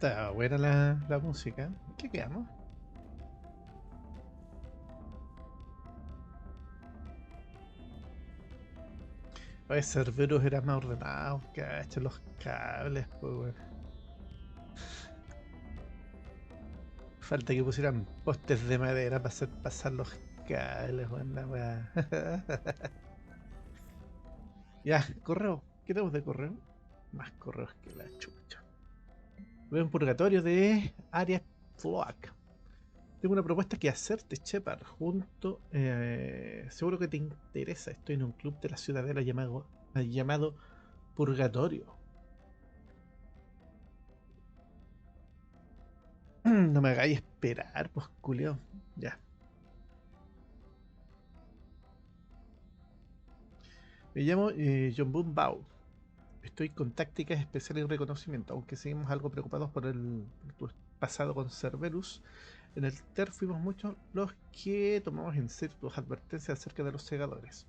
Está buena la música. ¿Qué quedamos? Oye, Cerberus era más ordenado, cacho, los cables, pues, weón. Falta que pusieran postes de madera para hacer pasar los cables, weón, la weá. Ya, correo. ¿Qué tenemos de correo? Más correos que la chucha. Veo un purgatorio de área Floak. Tengo una propuesta que hacerte, Shepard. Seguro que te interesa. Estoy en un club de la Ciudadela llamado Purgatorio. No me hagáis esperar, pues, culeo. Ya. Me llamo John Boon Bao. Estoy con tácticas especiales y reconocimiento, aunque seguimos algo preocupados por tu pasado con Cerberus. En el TER fuimos muchos los que tomamos en serio tus advertencias acerca de los segadores.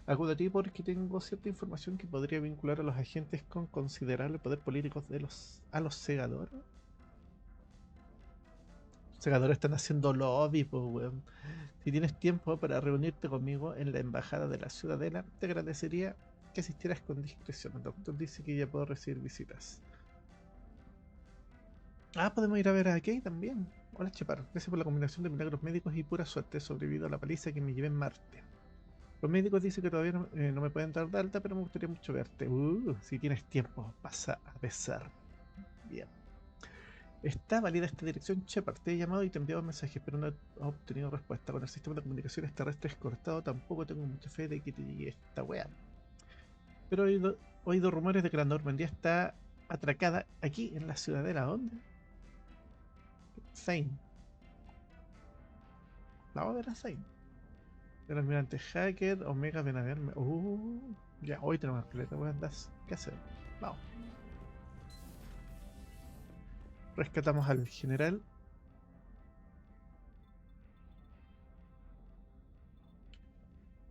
Acudo a ti porque tengo cierta información que podría vincular a los agentes con considerable poder político a los segadores. Los segadores están haciendo lobby, pues, weón. Si tienes tiempo para reunirte conmigo en la embajada de la Ciudadela, te agradecería que asistieras con discreción. El doctor dice que ya puedo recibir visitas. Ah, podemos ir a ver a Kay también. Hola, Chepar. Gracias por la combinación de milagros médicos y pura suerte. He sobrevivido a la paliza que me llevé en Marte. Los médicos dicen que todavía no me pueden dar de alta, pero me gustaría mucho verte. Si tienes tiempo, pasa a besar. Bien. Está válida esta dirección, Shepard. Te he llamado y te he enviado mensajes, pero no he obtenido respuesta. Con el sistema de comunicaciones terrestres cortado, tampoco tengo mucha fe de que te llegue esta wea. Pero he oído rumores de que la Normandía está atracada aquí en la Ciudadela. ¿Dónde? Zane. La de la Zane. El almirante Hacker, Omega, ven a verme. Ya, hoy tenemos que ¿qué hacer? Vamos. Rescatamos al general.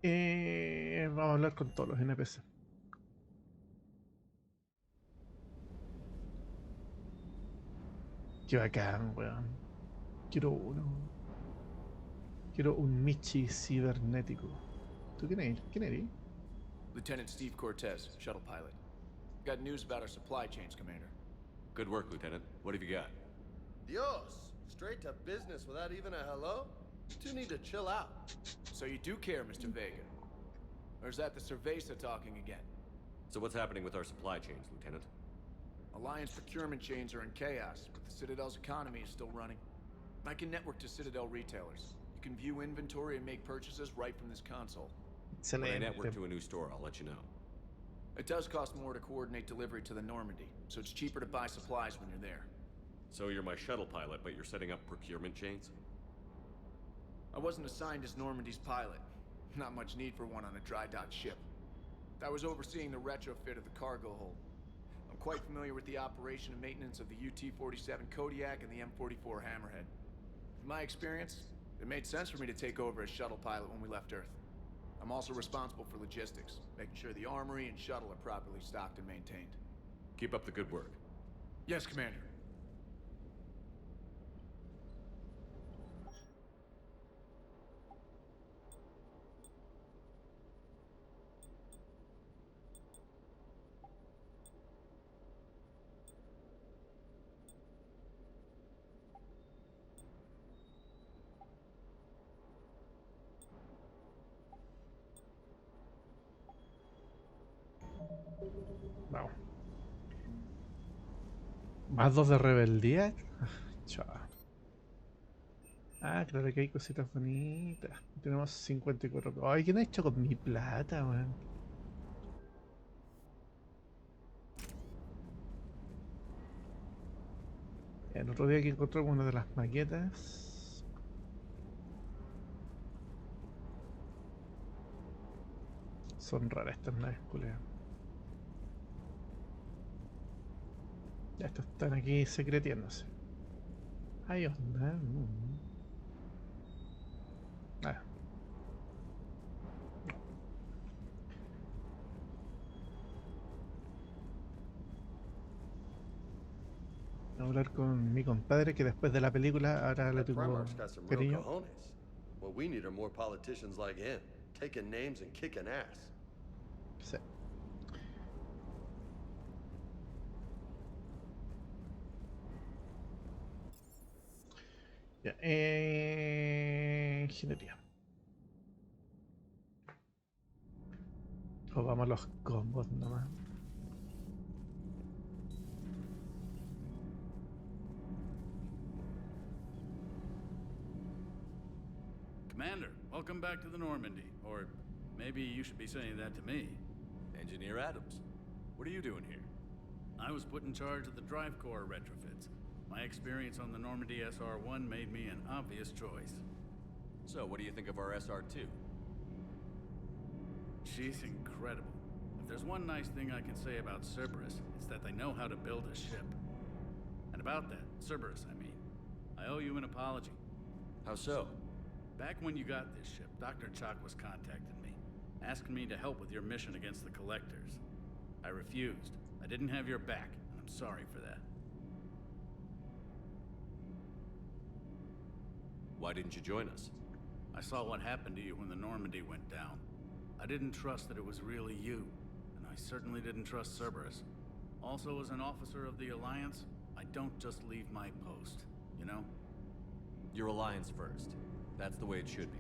Vamos a hablar con todos los NPC. Qué bacán, weón. Quiero uno. Quiero un Michi cibernético. ¿Tú quién eres? ¿Quién eres? Lieutenant Steve Cortez, shuttle pilot. Got news about our supply chains, Commander. Good work, Lieutenant. What have you got? Dios! Straight to business without even a hello? You two need to chill out. So you do care, Mr. Vega? Or is that the Cerveza talking again? So what's happening with our supply chains, Lieutenant? Alliance procurement chains are in chaos, but the Citadel's economy is still running. I can network to Citadel retailers. You can view inventory and make purchases right from this console. When I Excelente. network to a new store, I'll let you know. It does cost more to coordinate delivery to the Normandy, so it's cheaper to buy supplies when you're there. So you're my shuttle pilot, but you're setting up procurement chains? I wasn't assigned as Normandy's pilot. Not much need for one on a dry dock ship. I was overseeing the retrofit of the cargo hold. I'm quite familiar with the operation and maintenance of the UT-47 Kodiak and the M44 Hammerhead. In my experience, it made sense for me to take over as shuttle pilot when we left Earth. I'm also responsible for logistics, making sure the armory and shuttle are properly stocked and maintained. Keep up the good work. Yes, Commander. Vamos. Más dos de rebeldía. Chao. Ah, claro que hay cositas bonitas. Tenemos 54. Ay, ¿quién ha hecho con mi plata, weón? El otro día que encontramos una de las maquetas. Son raras estas naves, culeas. Ya estos están aquí secretiéndose. Ay, onda. Ah, hablar con mi compadre, que después de la película ahora le That tengo Primarch's got some real cariño. cojones. What we need are more politicians like him, taking names and kicking ass. Sí. Ya, ingeniería. O vamos a los combos nomás. Commander, welcome back to the Normandy. Or maybe you should be saying that to me. Engineer Adams, what are you doing here? I was put in charge of the drive core retrofits. My experience on the Normandy SR-1 made me an obvious choice. So, what do you think of our SR-2? She's incredible. If there's one nice thing I can say about Cerberus, it's that they know how to build a ship. And about that, Cerberus, I mean, I owe you an apology. How so? Back when you got this ship, Dr. Chalk was contacting me, asking me to help with your mission against the Collectors. I refused. I didn't have your back, and I'm sorry for that. Why didn't you join us? I saw what happened to you when the Normandy went down. I didn't trust that it was really you, and I certainly didn't trust Cerberus. Also, as an officer of the Alliance, I don't just leave my post, you know? Your Alliance first. That's the way it should be.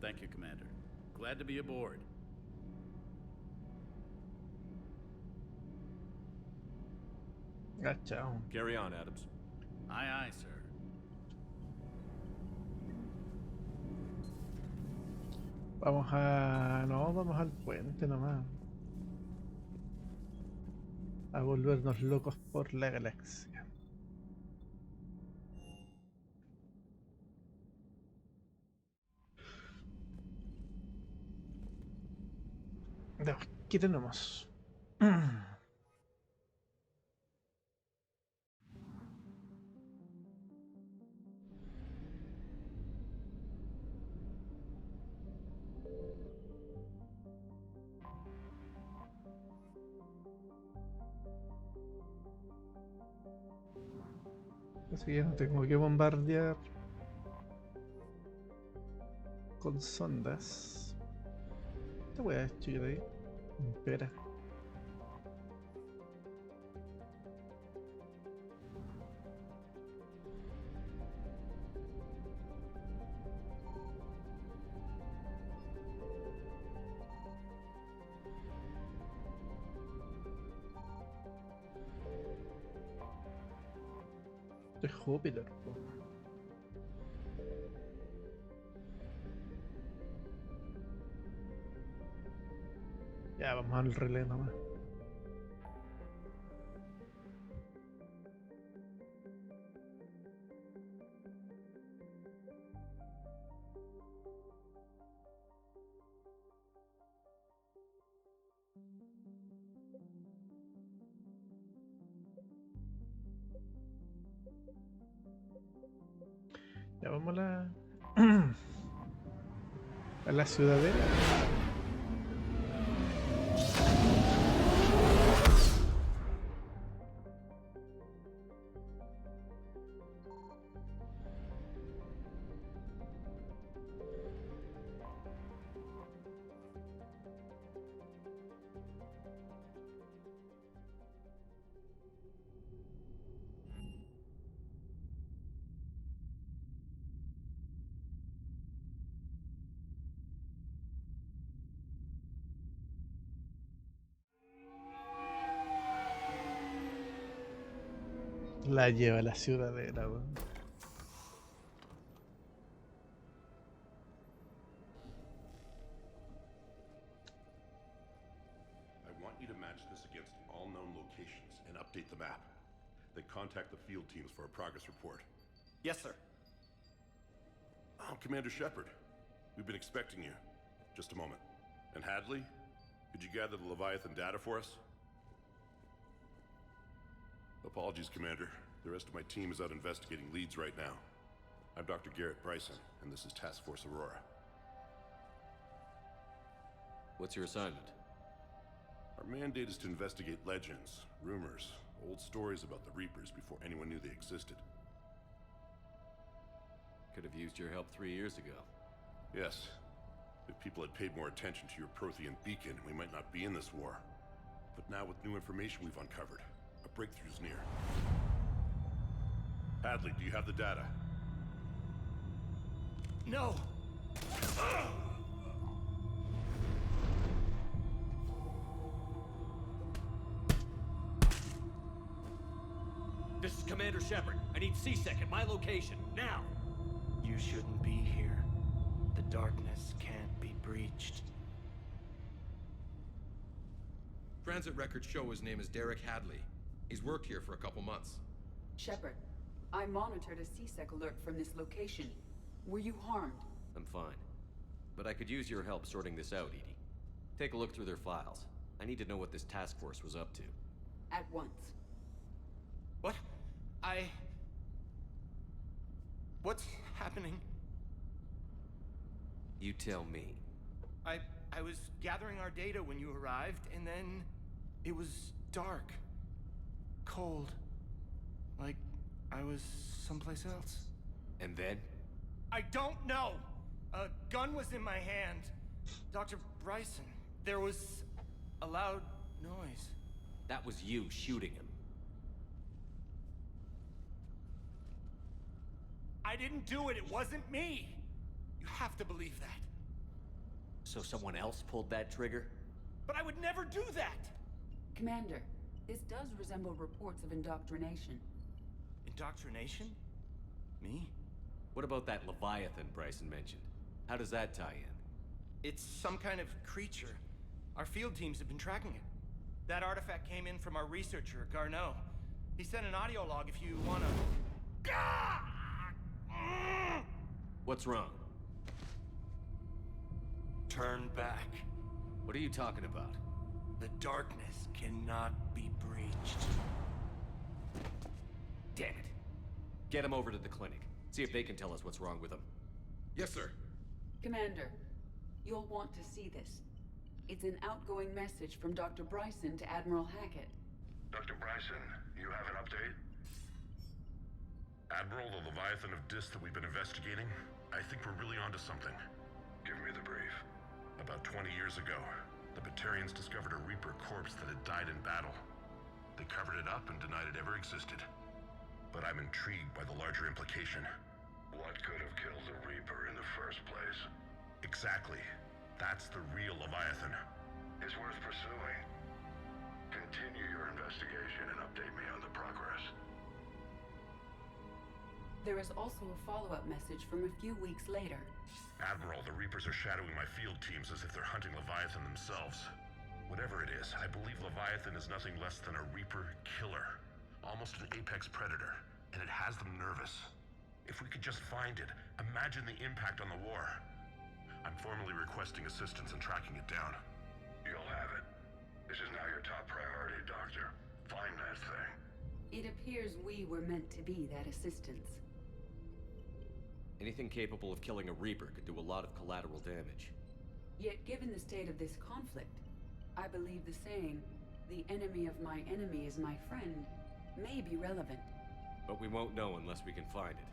Thank you, Commander. Glad to be aboard. Gotcha. Carry on, Adams. Aye, aye, sir. Vamos a... No, vamos al puente nomás. A volvernos locos por la galaxia. No, ¿qué tenemos? Así que no tengo que bombardear con sondas. Esta weá es chiquita ahí. Espera. De Júpiter, po. Ya, vamos al relé nomás. Ya vamos a la... a la Ciudadela. La lleva a la Ciudadela, weón. I want you to match this against all known locations and update the map. Then contact the field teams for a progress report. Yes, sir. I'm Commander Shepard. We've been expecting you. Just a moment. And Hadley, could you gather the Leviathan data for us? Apologies, Commander. The rest of my team is out investigating leads right now. I'm Dr. Garrett Bryson, and this is Task Force Aurora. What's your assignment? Our mandate is to investigate legends, rumors, old stories about the Reapers before anyone knew they existed. Could have used your help 3 years ago. Yes. If people had paid more attention to your Prothean beacon, we might not be in this war. But now with new information we've uncovered, a breakthrough's near. Hadley, do you have the data? No! This is Commander Shepard. I need C-Sec at my location, now! You shouldn't be here. The darkness can't be breached. Transit records show his name is Derek Hadley. He's worked here for a couple months. Shepard, I monitored a C-Sec alert from this location. Were you harmed? I'm fine. But I could use your help sorting this out, Edie. Take a look through their files. I need to know what this task force was up to. At once. What? What's happening? You tell me. I was gathering our data when you arrived, and then it was dark. Cold. Like I was someplace else. And then? I don't know! A gun was in my hand. Dr. Bryson, there was a loud noise. That was you shooting him. I didn't do it, it wasn't me! You have to believe that. So someone else pulled that trigger? But I would never do that! Commander, this does resemble reports of indoctrination. Indoctrination? Me? What about that Leviathan Bryson mentioned? How does that tie in? It's some kind of creature. Our field teams have been tracking it. That artifact came in from our researcher, Garneau. He sent an audio log if you wanna... What's wrong? Turn back. What are you talking about? The darkness cannot be breached. Damn it. Get him over to the clinic. See if they can tell us what's wrong with him. Yes, sir. Commander, you'll want to see this. It's an outgoing message from Dr. Bryson to Admiral Hackett. Dr. Bryson, you have an update? Admiral, the Leviathan of Dis that we've been investigating, I think we're really onto something. Give me the brief. About 20 years ago, the Batarians discovered a Reaper corpse that had died in battle. They covered it up and denied it ever existed. But I'm intrigued by the larger implication. What could have killed the Reaper in the first place? Exactly. That's the real Leviathan. It's worth pursuing. Continue your investigation and update me on the progress. There is also a follow-up message from a few weeks later. Admiral, the Reapers are shadowing my field teams as if they're hunting Leviathan themselves. Whatever it is, I believe Leviathan is nothing less than a Reaper killer. Almost an apex predator, and it has them nervous. If we could just find it, imagine the impact on the war. I'm formally requesting assistance in tracking it down. You'll have it. This is now your top priority, Doctor. Find that thing. It appears we were meant to be that assistance. Anything capable of killing a Reaper could do a lot of collateral damage. Yet given the state of this conflict, I believe the saying, "The enemy of my enemy is my friend," may be relevant. But we won't know unless we can find it.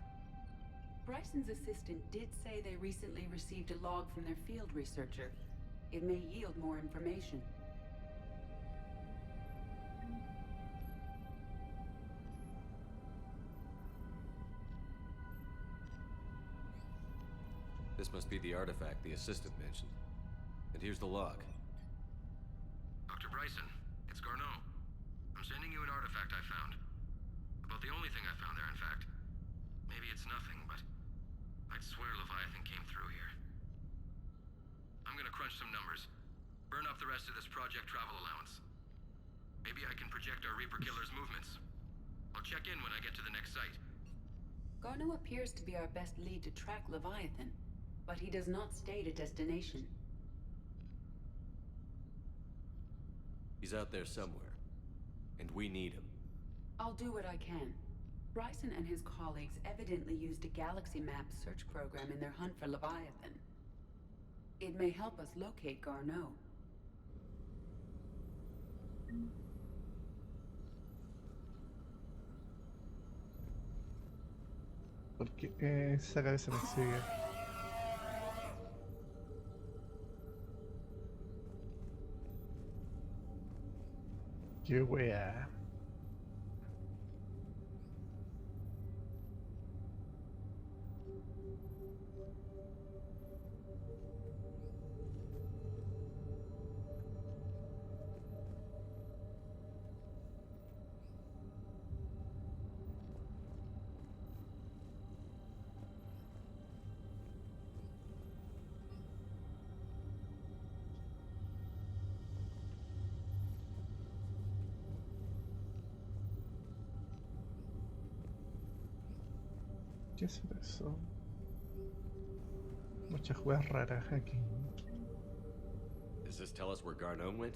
Bryson's assistant did say they recently received a log from their field researcher. It may yield more information. This must be the artifact the assistant mentioned. And here's the log. Dr. Bryson, it's Garneau. I'm sending you an artifact I found. About the only thing I found there, in fact. Maybe it's nothing, but I'd swear Leviathan came through here. I'm gonna crunch some numbers. Burn up the rest of this project travel allowance. Maybe I can project our Reaper killer's movements. I'll check in when I get to the next site. Garneau appears to be our best lead to track Leviathan, but he does not state a destination. He's out there somewhere, and we need him. I'll do what I can. Bryson and his colleagues evidently used a galaxy map search program in their hunt for Leviathan. It may help us locate Garneau. Porque esa cabeza me sigue. Qué wea. ¿Qué es eso? Muchas weas raras aquí. Does this tell us where Garneau went?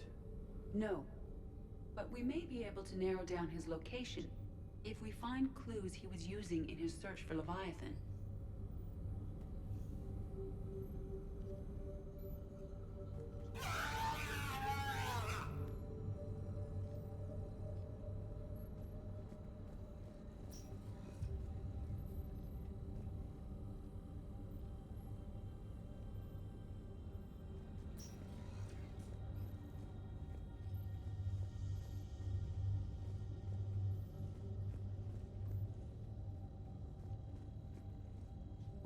No, but we may be able to narrow down his location if we find clues he was using in his search for Leviathan.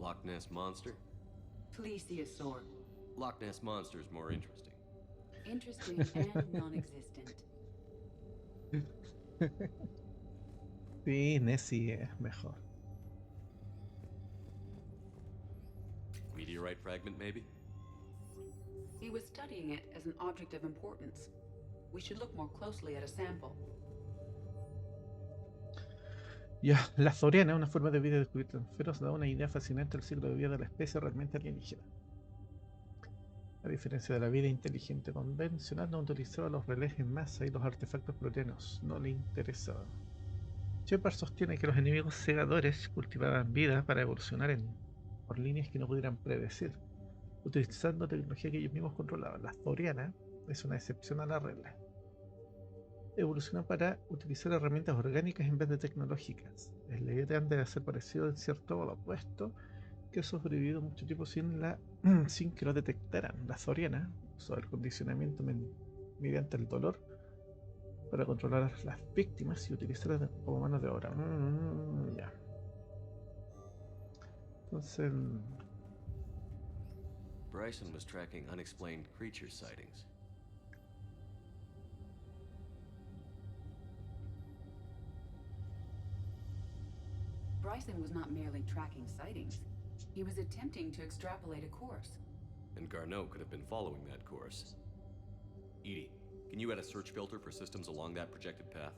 Loch Ness Monster? Plesiosaur. Loch Ness Monster is more interesting. Interesting and non-existent. Sí, Nessie es mejor. Meteorite fragment, maybe? He was studying it as an object of importance. We should look more closely at a sample. Ya, la Soriana, una forma de vida descubierta en Feroz, da una idea fascinante del ciclo de vida de la especie realmente alienígena. A diferencia de la vida inteligente convencional, no utilizaba los relés en masa y los artefactos proteanos. No le interesaba. Shepard sostiene que los enemigos Segadores cultivaban vida para evolucionar por líneas que no pudieran predecir, utilizando tecnología que ellos mismos controlaban. La Soriana es una excepción a la regla. Evoluciona para utilizar herramientas orgánicas en vez de tecnológicas. Es la idea de hacer parecido en cierto modo opuesto, que ha sobrevivido mucho tiempo sin que lo detectaran. La Soriana usó el condicionamiento mediante el dolor para controlar a las víctimas y utilizarlas como mano de obra. Ya. Entonces... Bryson was tracking unexplained creature sightings. Bryson was not merely tracking sightings. He was attempting to extrapolate a course. And Garneau could have been following that course. Edie, can you add a search filter for systems along that projected path?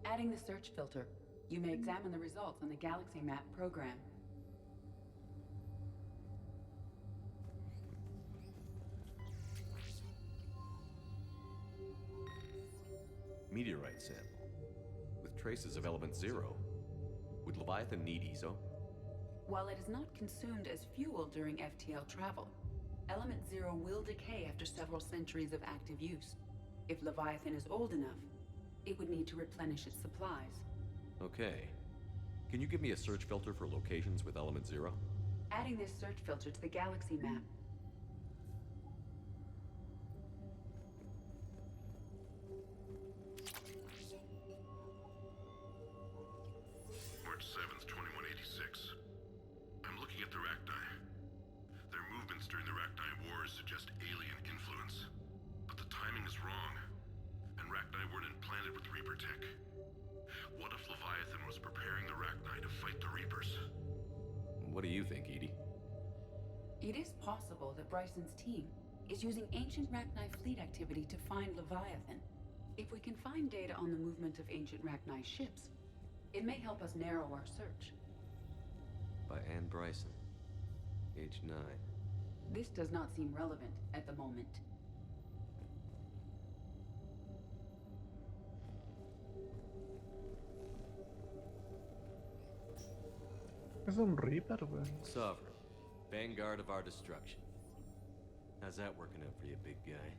Adding the search filter, you may examine the results on the galaxy map program. Meteorite sample, with traces of element 0. Would Leviathan need ESO? While it is not consumed as fuel during FTL travel, element 0 will decay after several centuries of active use. If Leviathan is old enough, it would need to replenish its supplies. Okay. Can you give me a search filter for locations with element 0? Adding this search filter to the galaxy map. March 7th, 2186. I'm looking at the Rachni. Their movements during the Rachni Wars suggest alien influence. But the timing is wrong. And Rachni weren't implanted with Reaper tech. What if Leviathan was preparing the Rachni to fight the Reapers? What do you think, Edie? It is possible that Bryson's team is using ancient Rachni fleet activity to find Leviathan. If we can find data on the movement of ancient Rachni ships, it may help us narrow our search. By Anne Bryson, age 9. This does not seem relevant at the moment. Es un Reaper, weón. Sovereign, vanguard of our destruction. How's that working out for you, big guy?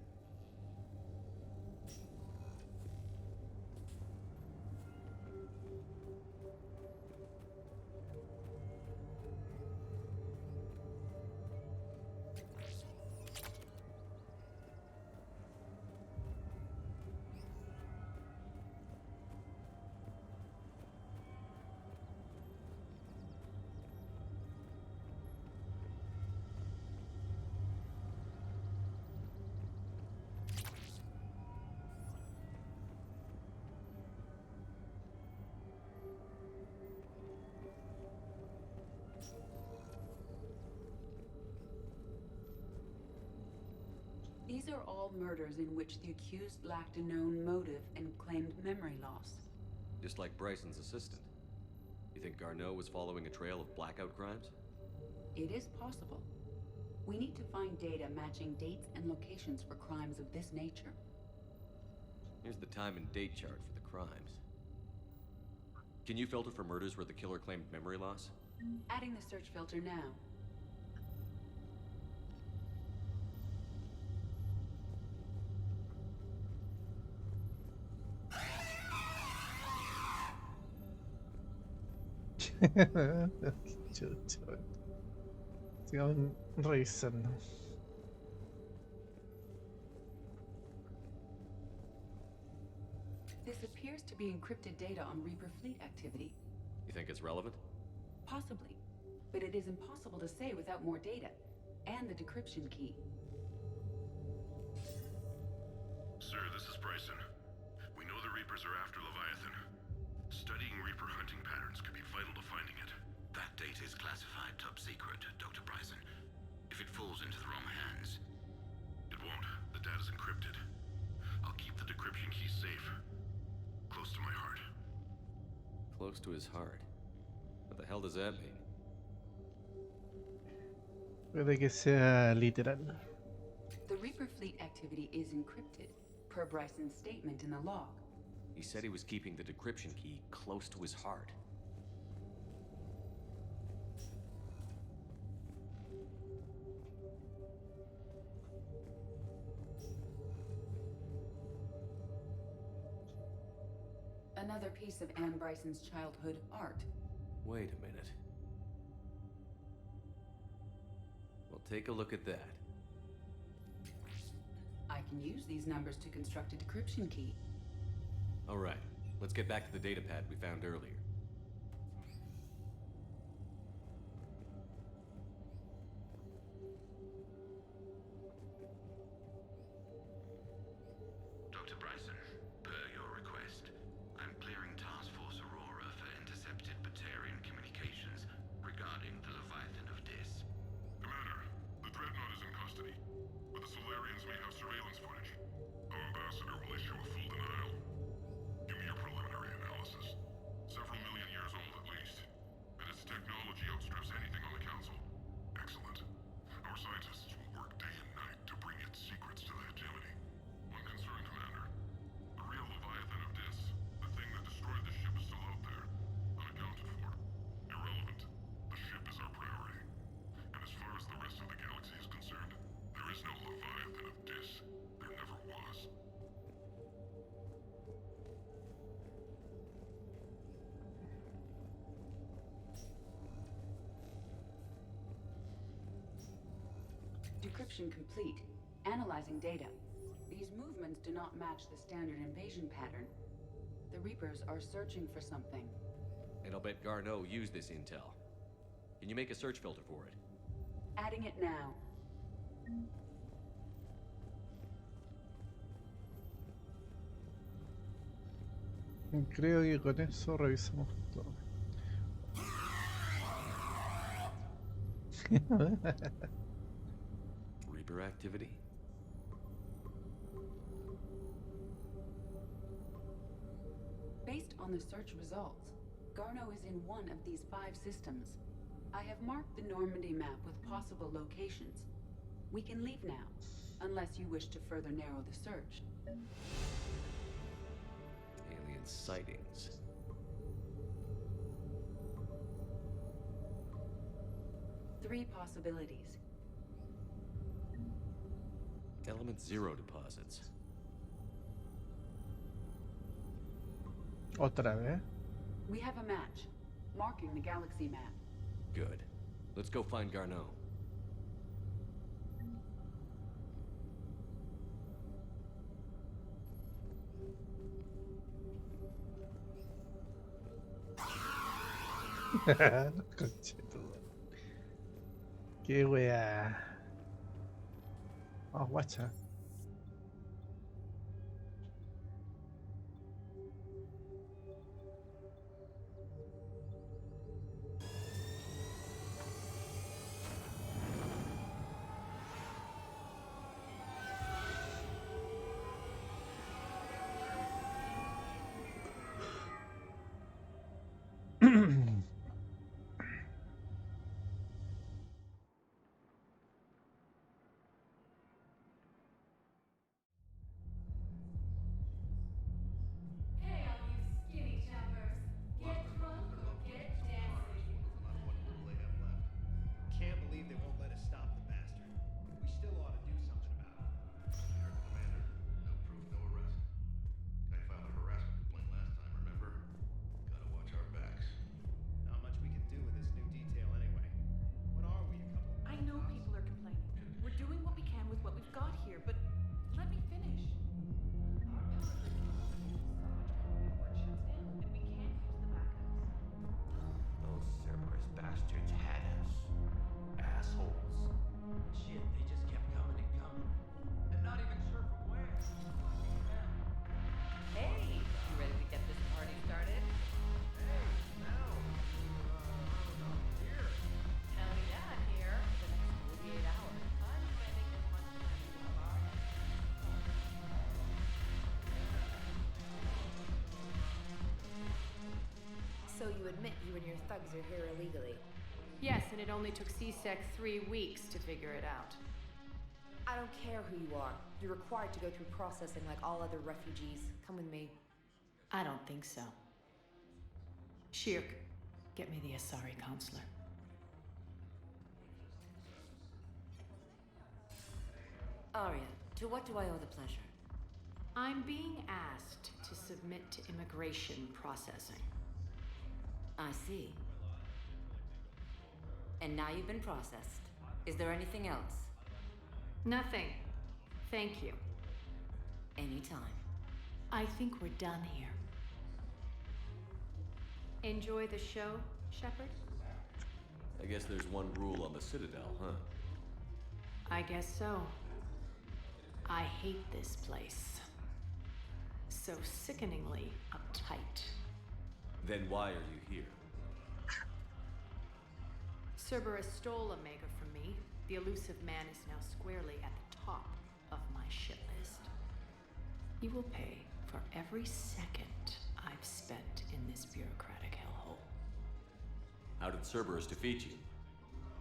are all murders in which the accused lacked a known motive and claimed memory loss. Just like Bryson's assistant. You think Garneau was following a trail of blackout crimes? It is possible. We need to find data matching dates and locations for crimes of this nature. Here's the time and date chart for the crimes. Can you filter for murders where the killer claimed memory loss? Adding the search filter now. Chucha. Sigamos revisando. This appears to be encrypted data on Reaper fleet activity. You think it's relevant? Possibly. But it is impossible to say without more data. And the decryption key. Sir, this is Bryson. We know the Reapers are after Leviathan. Studying Reaper hunting patterns could be vital to finding it. That data is classified top secret, Dr. Bryson. If it falls into the wrong hands... It won't. The data's encrypted. I'll keep the decryption key safe. Close to my heart. Close to his heart. What the hell does that mean? Puede que sea literal. The Reaper fleet activity is encrypted, per Bryson's statement in the log. He said he was keeping the decryption key close to his heart. Another piece of Anne Bryson's childhood art. Wait a minute. Well, take a look at that. I can use these numbers to construct a decryption key. All right, let's get back to the data pad we found earlier. Dr. Bryson, per your request, I'm clearing Task Force Aurora for intercepted Batarian communications regarding the Leviathan of Dis. Commander, the Dreadnought is in custody, but the Solarians may have surveillance footage. Our ambassador will issue a full denial. Give me your preliminary analysis. Several million years old at least, and its technology outstrips anything on the Council. Excellent. Our scientists will work day and night to bring its secrets to the hegemony. One concern, Commander. The real Leviathan of Dis, the thing that destroyed the ship, is still out there, unaccounted for. Irrelevant. The ship is our priority. And as far as the rest of the galaxy is concerned, there is no Leviathan of Dis. There never was. Decryption complete. Analyzing data. These movements do not match the standard invasion pattern. The Reapers are searching for something. And I'll bet Garneau used this intel. Can you make a search filter for it? Adding it now. Creo que con eso revisamos todo. Reaper activity? Based on the search results, Garneau is in one of these 5 systems. I have marked the Normandy map with possible locations. We can leave now, unless you wish to further narrow the search. Alien sightings. Three possibilities. Element 0 deposits. Otra vez. We have a match, marking the galaxy map. Good. Let's go find Garneau. Conchetumare. Qué wea. Oh, guacha. you admit you and your thugs are here illegally. Yes, and it only took CSEC 3 weeks to figure it out. I don't care who you are. You're required to go through processing like all other refugees. Come with me. I don't think so. Shirk, get me the Asari counselor. Arya, to what do I owe the pleasure? I'm being asked to submit to immigration processing. I see. And now you've been processed. Is there anything else? Nothing. Thank you. Anytime. I think we're done here. Enjoy the show, Shepard? I guess there's one rule on the Citadel, huh? I guess so. I hate this place. So sickeningly uptight. Then why are you here? Cerberus stole Omega from me. The elusive man is now squarely at the top of my shit list. He will pay for every second I've spent in this bureaucratic hellhole. How did Cerberus defeat you?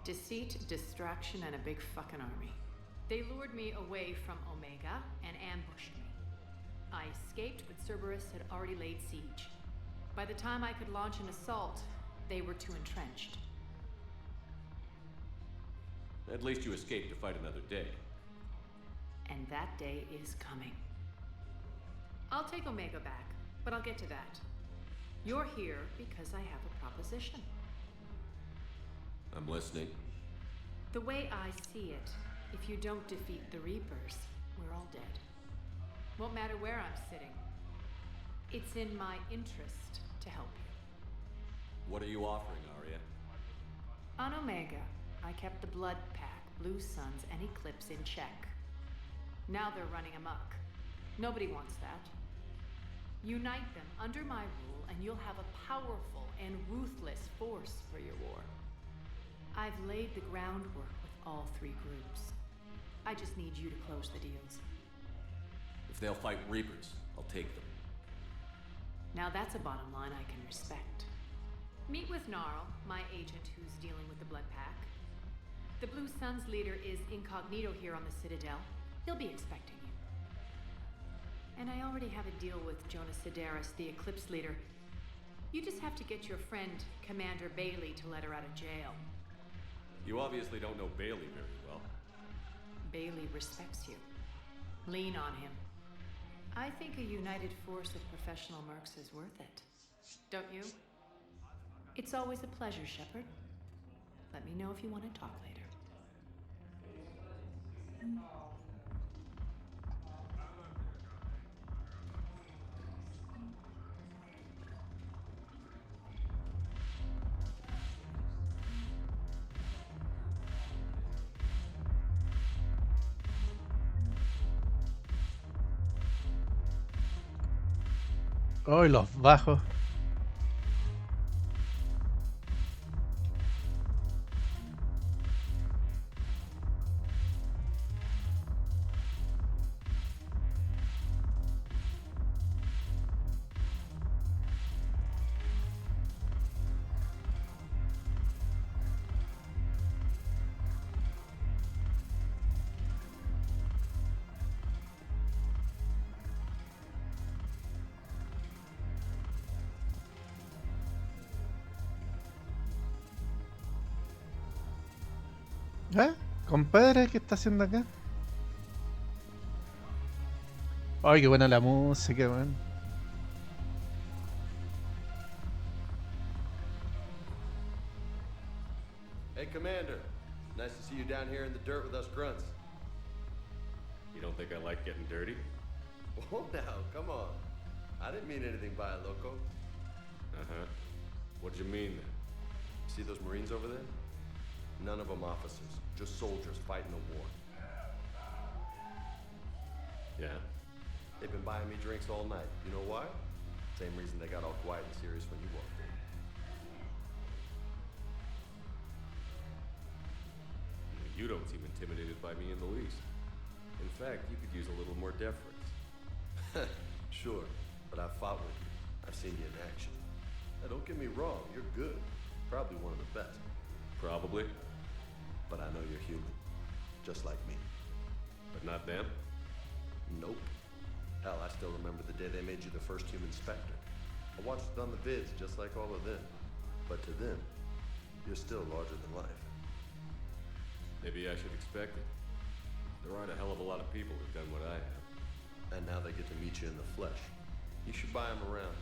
Deceit, distraction, and a big fucking army. They lured me away from Omega and ambushed me. I escaped, but Cerberus had already laid siege. By the time I could launch an assault, they were too entrenched. At least you escaped to fight another day. And that day is coming. I'll take Omega back, but I'll get to that. You're here because I have a proposition. I'm listening. The way I see it, if you don't defeat the Reapers, we're all dead. Won't matter where I'm sitting. It's in my interest to help you. What are you offering, Arya? On Omega, I kept the Blood Pack, Blue Suns, and Eclipse in check. Now they're running amok. Nobody wants that. Unite them under my rule, and you'll have a powerful and ruthless force for your war. I've laid the groundwork with all 3 groups. I just need you to close the deals. If they'll fight Reapers, I'll take them. Now that's a bottom line I can respect. Meet with Gnarl, my agent who's dealing with the Blood Pack. The Blue Suns leader is incognito here on the Citadel. He'll be expecting you. And I already have a deal with Jonas Sedaris, the Eclipse leader. You just have to get your friend, Commander Bailey, to let her out of jail. You obviously don't know Bailey very well. Bailey respects you. Lean on him. I think a united force of professional mercs is worth it. Don't you? It's always a pleasure, Shepard. Let me know if you want to talk later. Oh, y los bajos. ¿Eh? Compadre, ¿qué está haciendo acá? Ay, qué buena la música, man. Hey, Commander. Nice to see you down here in the dirt with us grunts. You don't think I like getting dirty? Oh, now, come on. I didn't mean anything by it, loco. Uh-huh. What'd you mean then? See those Marines over there? None of them officers, just soldiers fighting the war. Yeah? They've been buying me drinks all night. You know why? Same reason they got all quiet and serious when you walked in. You don't seem intimidated by me in the least. In fact, you could use a little more deference. Sure, but I've fought with you. I've seen you in action. Now, don't get me wrong, you're good. Probably one of the best. Probably, But I know you're human. Just like me. but not them. Nope. Hell, I still remember the day they made you the first human Spectre. I watched it on the vids, just like all of them. But to them, you're still larger than life. Maybe I should expect it. There aren't a hell of a lot of people who've done what I have. And now they get to meet you in the flesh. You should buy them around.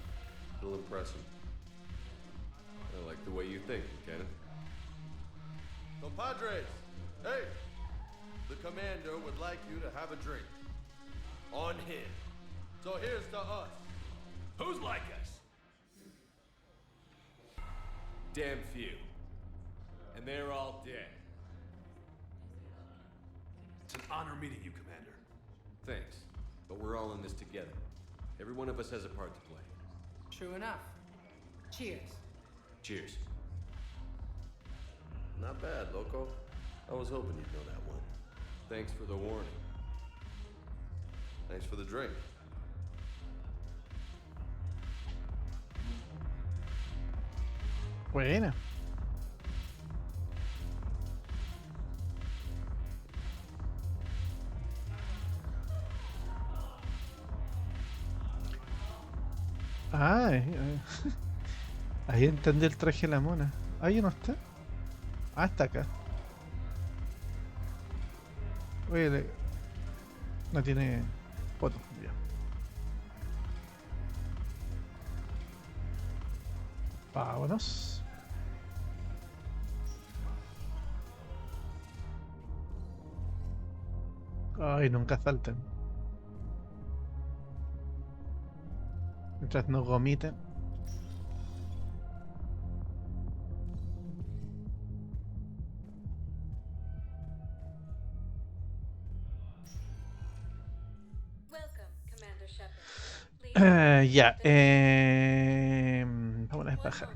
It'll impress them. I like the way you think, Lieutenant. Compadres! Hey! The commander would like you to have a drink. On him. So here's to us. Who's like us? Damn few. And they're all dead. It's an honor meeting you, Commander. Thanks. But we're all in this together. Every one of us has a part to play. True enough. Cheers. Cheers. Not bad, Loco. I was hoping you'd know that one. Thanks for the warning. Thanks for the drink. Buena. Ahí entendí el traje de la mona. Ahí no está. Ah, está acá. Oye, no tiene foto. Ya. Vámonos. Ay, nunca saltan. Mientras no gomiten. Ya, vamos a bajar.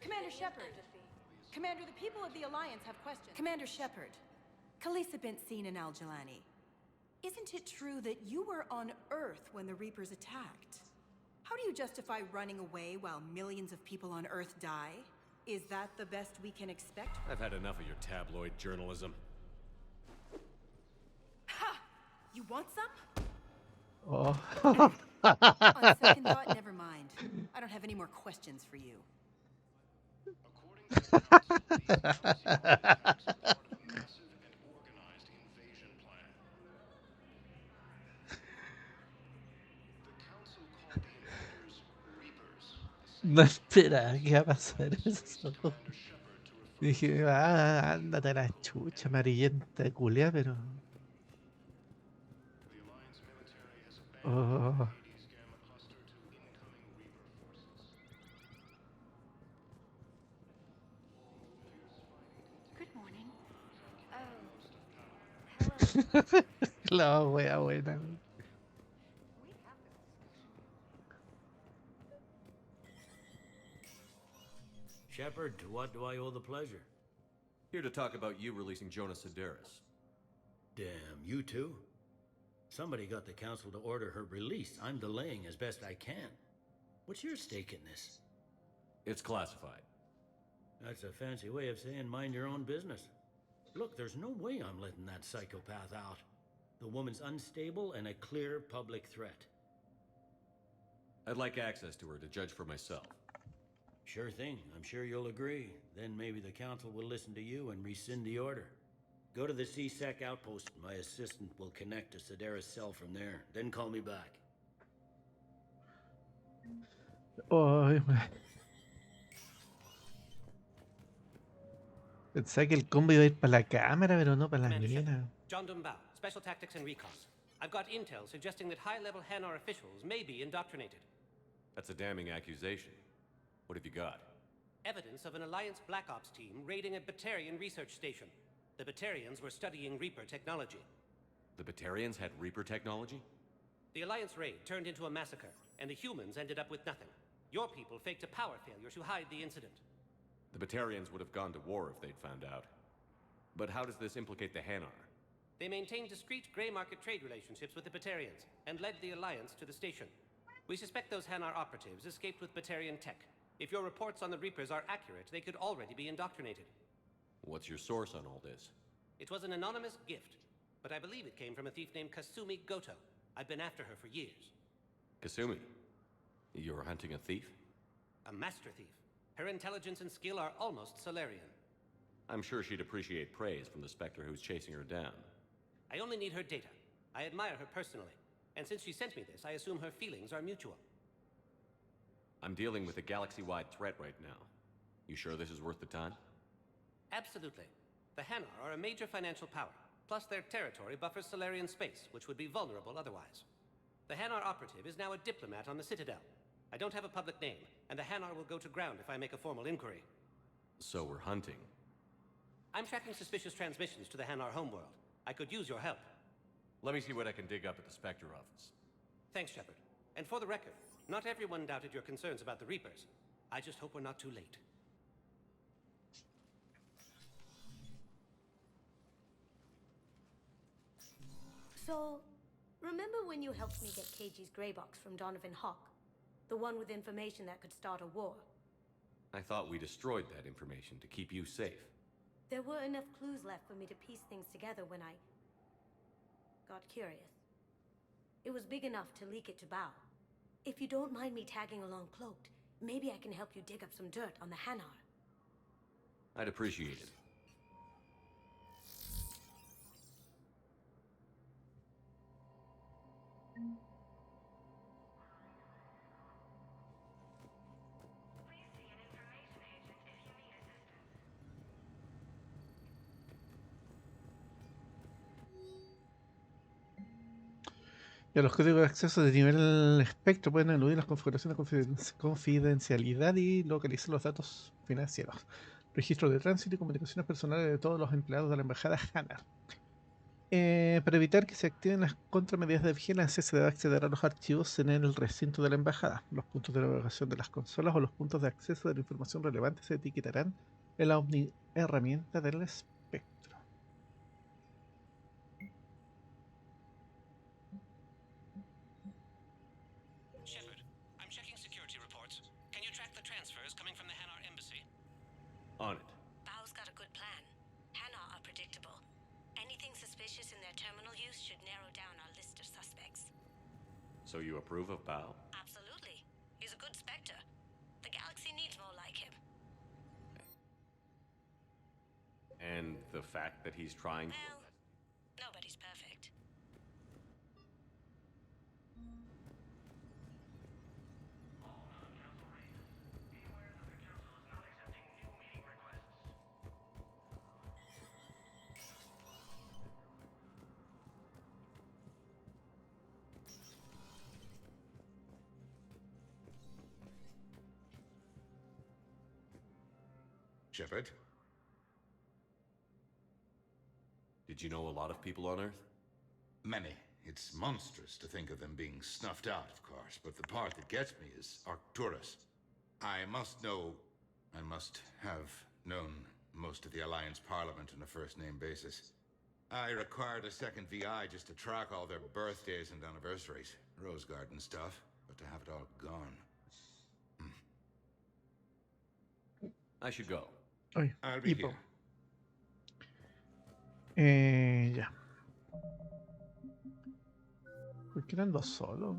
Commander Shepard. Commander, the people of the Alliance have questions. Commander Shepard, Khaleesa bint Seen and Al-Jalani. Isn't it true that you were on Earth when the Reapers attacked? How do you justify running away while millions of people on Earth die? Is that the best we can expect? I've had enough of your tabloid journalism. Ha! You want some? Oh. On second thought, never mind. I don't have any more questions for you. No esperaba que iba a pasar eso. Dije, ándate a la chucha, amarillenta, culea, pero... Oh. Good morning. La wea buena. Shepard, to what do I owe the pleasure? Here to talk about you releasing Jonas Segadores. Damn, you too? Somebody got the council to order her release. I'm delaying as best I can. What's your stake in this? It's classified. That's a fancy way of saying mind your own business. Look, there's no way I'm letting that psychopath out. The woman's unstable and a clear public threat. I'd like access to her to judge for myself. Sure thing. I'm sure you'll agree. Then maybe the council will listen to you and rescind the order. Go to the CSEC outpost. My assistant will connect to Segadores' cell from there. Then call me back. Oh, pensaba que el combo iba a ir para la cámara, pero no para la mina. John Dumbao, Special Tactics and Recon. I've got intel suggesting that high-level Hanar officials may be indoctrinated. That's a damning accusation. What have you got? Evidence of an Alliance Black Ops team raiding a Batarian research station. The Batarians were studying Reaper technology. The Batarians had Reaper technology? The Alliance raid turned into a massacre, and the humans ended up with nothing. Your people faked a power failure to hide the incident. The Batarians would have gone to war if they'd found out. But how does this implicate the Hanar? They maintained discreet gray market trade relationships with the Batarians and led the Alliance to the station. We suspect those Hanar operatives escaped with Batarian tech. If your reports on the Reapers are accurate, they could already be indoctrinated. What's your source on all this? It was an anonymous gift, but I believe it came from a thief named Kasumi Goto. I've been after her for years. Kasumi? You're hunting a thief? A master thief. Her intelligence and skill are almost Solarian. I'm sure she'd appreciate praise from the Spectre who's chasing her down. I only need her data. I admire her personally. And since she sent me this, I assume her feelings are mutual. I'm dealing with a galaxy-wide threat right now. You sure this is worth the time? Absolutely. The Hanar are a major financial power, plus their territory buffers Solarian space, which would be vulnerable otherwise. The Hanar operative is now a diplomat on the Citadel. I don't have a public name, and the Hanar will go to ground if I make a formal inquiry. So we're hunting. I'm tracking suspicious transmissions to the Hanar homeworld. I could use your help. Let me see what I can dig up at the Spectre office. Thanks, Shepard. And for the record, not everyone doubted your concerns about the Reapers. I just hope we're not too late. So, remember when you helped me get KG's gray box from Donovan Hawk? The one with information that could start a war? I thought we destroyed that information to keep you safe. There were enough clues left for me to piece things together when I got curious. It was big enough to leak it to Bao. If you don't mind me tagging along cloaked, maybe I can help you dig up some dirt on the Hanar. I'd appreciate it. Ya, los códigos de acceso de nivel espectro pueden eludir las configuraciones de confidencialidad y localizar los datos financieros, registro de tránsito y comunicaciones personales de todos los empleados de la embajada Hanar. Para evitar que se activen las contramedidas de vigilancia, se debe acceder a los archivos en el recinto de la embajada. Los puntos de navegación de las consolas o los puntos de acceso de la información relevante se etiquetarán en la herramienta del espectro. On it. Bao's got a good plan. Hanar are predictable. Anything suspicious in their terminal use should narrow down our list of suspects. So you approve of Bao? Absolutely. He's a good Spectre. The galaxy needs more like him. And the fact that he's trying... Well, nobody's perfect. Shepard? Did you know a lot of people on Earth? Many. It's monstrous to think of them being snuffed out, of course, but the part that gets me is Arcturus. I must have known most of the Alliance Parliament on a first-name basis. I required a second VI just to track all their birthdays and anniversaries. Rose Garden stuff, but to have it all gone. I should go. Oye, I'll be hipo. here. Ya. ¿Por qué eran dos solos?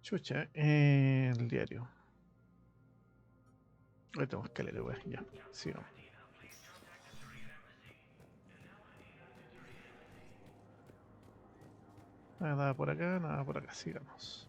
Chucha, el diario. Ahí tenemos que leer, wey. Ya, sigamos. Nada por acá, nada por acá, sigamos.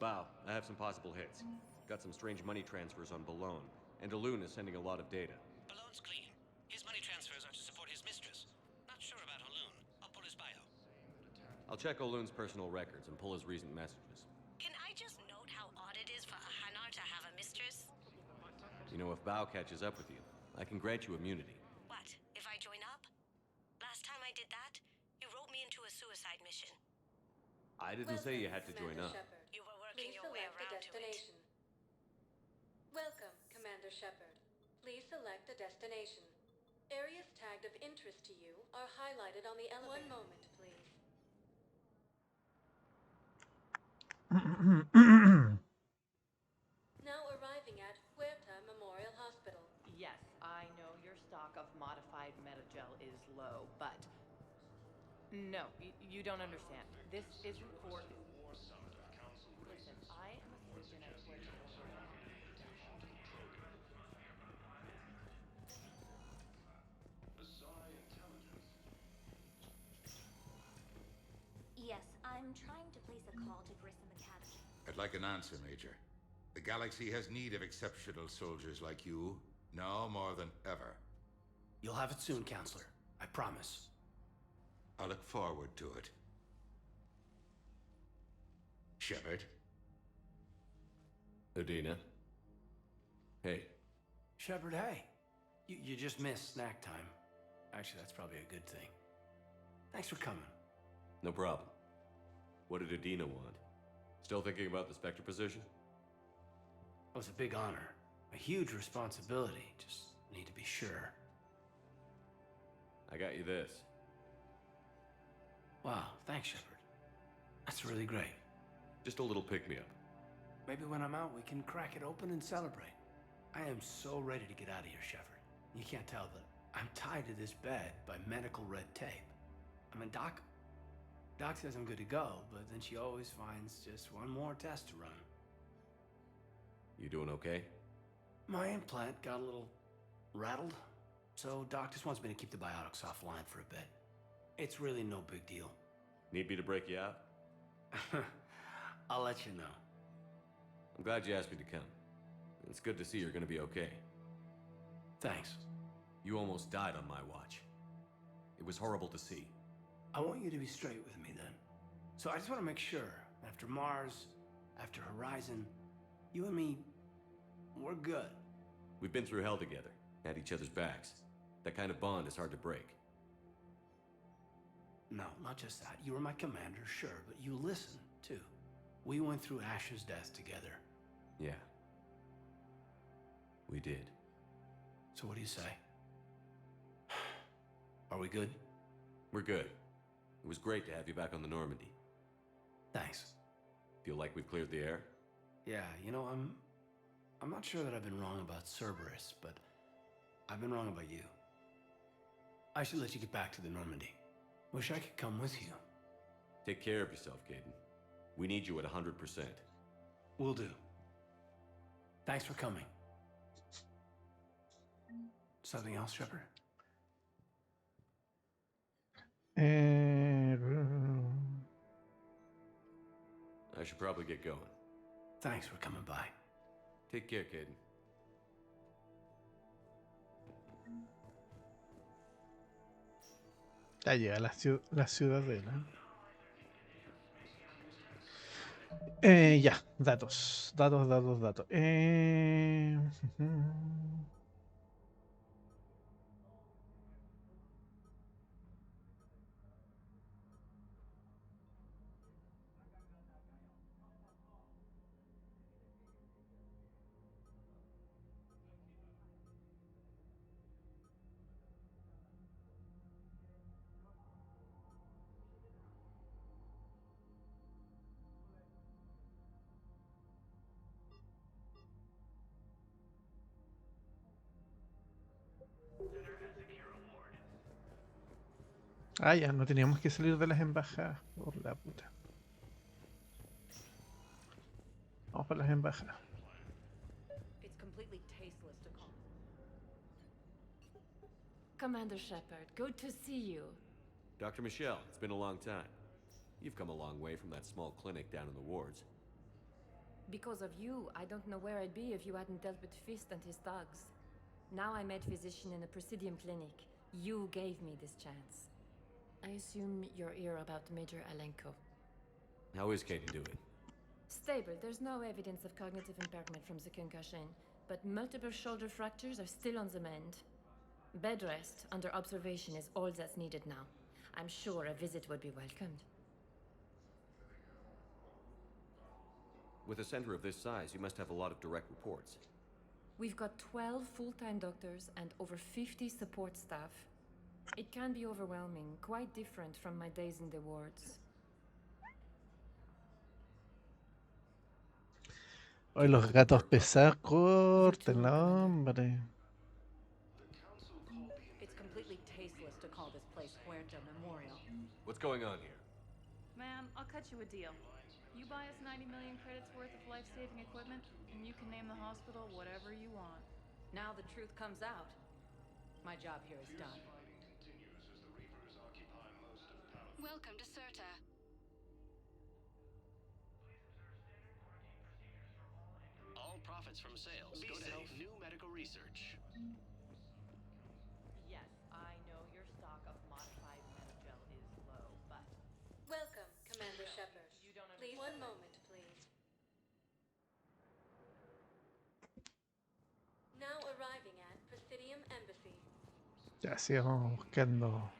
Bao, I have some possible hits. Got some strange money transfers on Balone, and Alun is sending a lot of data. Balone's clean. His money transfers are to support his mistress. Not sure about Alun. I'll pull his bio. I'll check Olun's personal records and pull his recent messages. Can know, if Bao catches up with you, I can grant you immunity. What, if I join up? Last time I did that, you wrote me into a suicide mission. I didn't say you had to join up. You were working Please your way select a around to it. destination. Welcome, Commander Shepard. Please select a destination. Areas tagged of interest to you are highlighted on the elevator. One moment, please. Now arriving at Huerta Memorial Hospital. Yes, I know your stock of modified metagel is low, but no, you don't understand. This isn't for. Listen, I am a surgeon at Huerta. Yes, I'm trying to place a call to Grissom Academy. I'd like an answer, Major. The galaxy has need of exceptional soldiers like you, now more than ever. You'll have it soon, Counselor. I promise. I look forward to it. Shepard? Udina? Hey. Shepard, hey. You just missed snack time. Actually, that's probably a good thing. Thanks for coming. No problem. What did Udina want? Still thinking about the Spectre position? It was a big honor. A huge responsibility. Just need to be sure. I got you this. Wow, thanks, Shepard. That's really great. Just a little pick-me-up. Maybe when I'm out, we can crack it open and celebrate. I am so ready to get out of here, Shepard. You can't tell, but I'm tied to this bed by medical red tape. I mean, Doc says I'm good to go, but then she always finds just one more test to run. You doing okay? My implant got a little rattled, so Doc just wants me to keep the biotics offline for a bit. It's really no big deal. Need me to break you out? I'll let you know. I'm glad you asked me to come. It's good to see you're gonna be okay. Thanks. You almost died on my watch. It was horrible to see. I want you to be straight with me then. So I just want to make sure, after Mars, after Horizon, you and me, we're good. We've been through hell together, had each other's backs. That kind of bond is hard to break. No, not just that. You were my commander, sure, but you listened, too. We went through Ash's death together. Yeah. We did. So what do you say? Are we good? We're good. It was great to have you back on the Normandy. Thanks. Feel like we've cleared the air? Yeah, you know, I'm not sure that I've been wrong about Cerberus, but I've been wrong about you. I should let you get back to the Normandy. Wish I could come with you. Take care of yourself, Caden. We need you at 100%. Will do. Thanks for coming. Something else, Shepard? I should probably get going. Thanks for coming by. Take care, Caden. Ya llega la Ciudadela. Ya, datos. Ah, ya, no teníamos que salir de las embajadas. Por la puta. Vamos por las embajadas. It's completely tasteless to call. Commander Shepard, good to see you. Dr. Michelle, it's been a long time. You've come a long way from that small clinic down in the wards. Because of you, I don't know where I'd be if you hadn't dealt with Fist and his thugs. Now I'm head physician in the Presidium Clinic. You gave me this chance. I assume you're here about Major Alenko. How is Katie doing? Stable. There's no evidence of cognitive impairment from the concussion. but multiple shoulder fractures are still on the mend. Bed rest under observation is all that's needed now. I'm sure a visit would be welcomed. With a center of this size, you must have a lot of direct reports. We've got 12 full-time doctors and over 50 support staff. It can be overwhelming, quite different from my days in the wards. Hoy los gatos pesados corten, hombre. It's completely tasteless to call this place Huerta Memorial. What's going on here? Ma'am, I'll cut you a deal. You buy us 90 million credits worth of life-saving equipment, and you can name the hospital whatever you want. Now the truth comes out. My job here is done. Welcome to Certa. All profits from sales go to help new medical research. Yes, I know your stock of modified metagel is low, but... Welcome, Commander Shepard. You don't Please, understand. one moment, please. Now arriving at Presidium Embassy. Ya sigamos buscando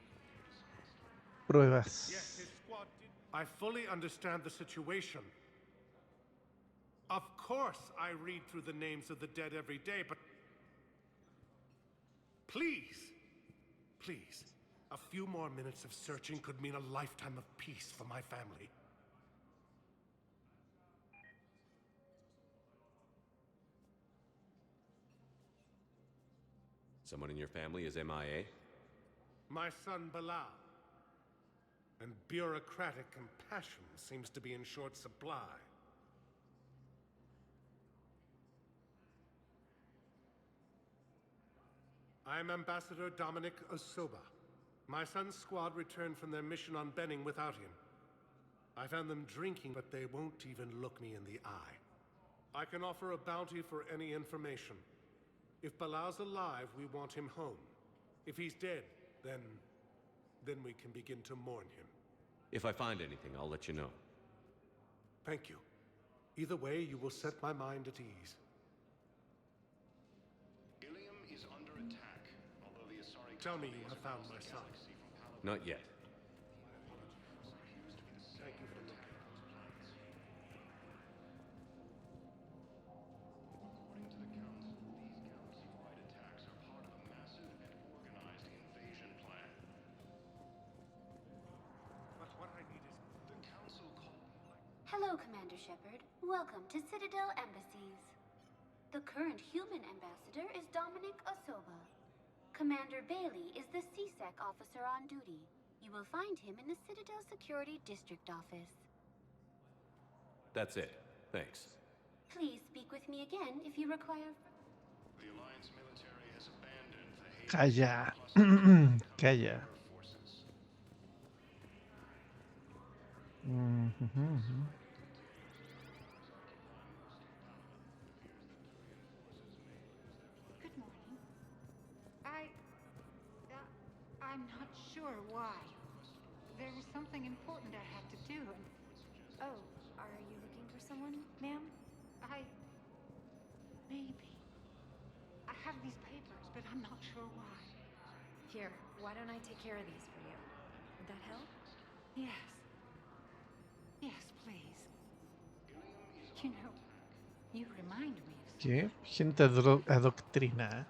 pruebas. Yes, his squad did. I fully understand the situation. Of course, I read through the names of the dead every day, but please, please, a few more minutes of searching could mean a lifetime of peace for my family. Someone in your family is MIA? My son Bilal. And bureaucratic compassion seems to be in short supply. I am Ambassador Dominic Osoba. My son's squad returned from their mission on Benning without him. I found them drinking, but they won't even look me in the eye. I can offer a bounty for any information. If Bilal's alive, we want him home. If he's dead, then we can begin to mourn him. If I find anything, I'll let you know. Thank you. Either way, you will set my mind at ease. Ilium is under attack, although the Asari... Tell me you have found my son. Not yet. Thank you for looking. Hello, Commander Shepard. Welcome to Citadel Embassies. The current human ambassador is Dominic Osoba. Commander Bailey is the CSEC officer on duty. You will find him in the Citadel Security District Office. That's it. Thanks. Please speak with me again if you require... The Alliance military has abandoned the Calla. Calla. Good morning. I'm not sure why. There was something important I had to do, and... Oh, are you looking for someone, ma'am? Maybe. I have these papers, but I'm not sure why. Here, why don't I take care of these for you? Would that help? Yes. Yes, please. You know, you remind me of... ¿Qué? Gente adoctrinada.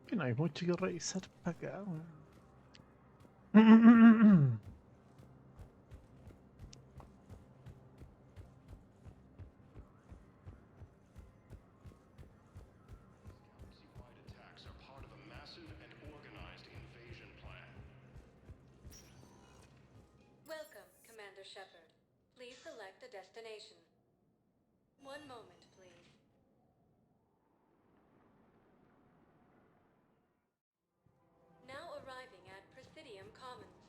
Que no hay mucho que revisar para acá, weón. Attacks are part of a massive and organized invasion plan. Welcome, Commander Shepard. Please select a destination. One moment, please. Now arriving at Presidium Commons.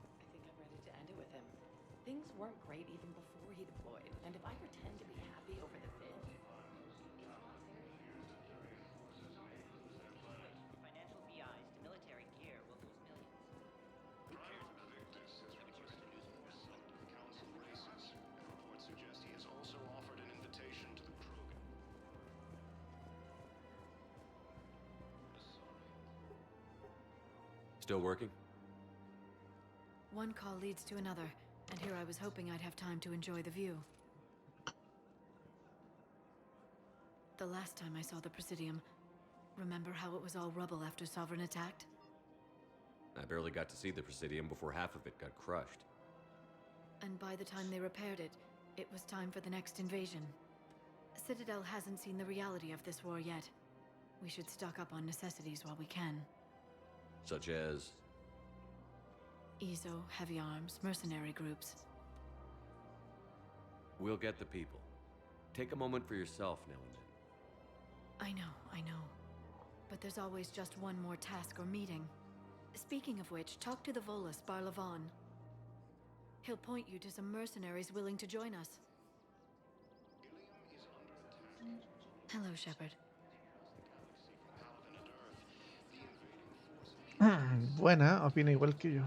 I think I'm ready to end it with him. Things weren't great even before he deployed, and if I pretend to be happy over the vid, Financial BIs to military gear will lose millions. Private Victus has requested more support of council races, and reports suggest he has also offered an invitation to the Krogan. Still working? One call leads to another, and here I was hoping I'd have time to enjoy the view. The last time I saw the Presidium, remember how it was all rubble after Sovereign attacked? I barely got to see the Presidium before half of it got crushed. And by the time they repaired it, it was time for the next invasion. Citadel hasn't seen the reality of this war yet. We should stock up on necessities while we can. Such as... EZO, heavy arms, mercenary groups. We'll get the people. Take a moment for yourself now and then. I know. But there's always just one more task or meeting. Speaking of which, talk to the Volus, Barlavon. He'll point you to some mercenaries willing to join us. Hello, Shepard. Buena, opina igual que yo.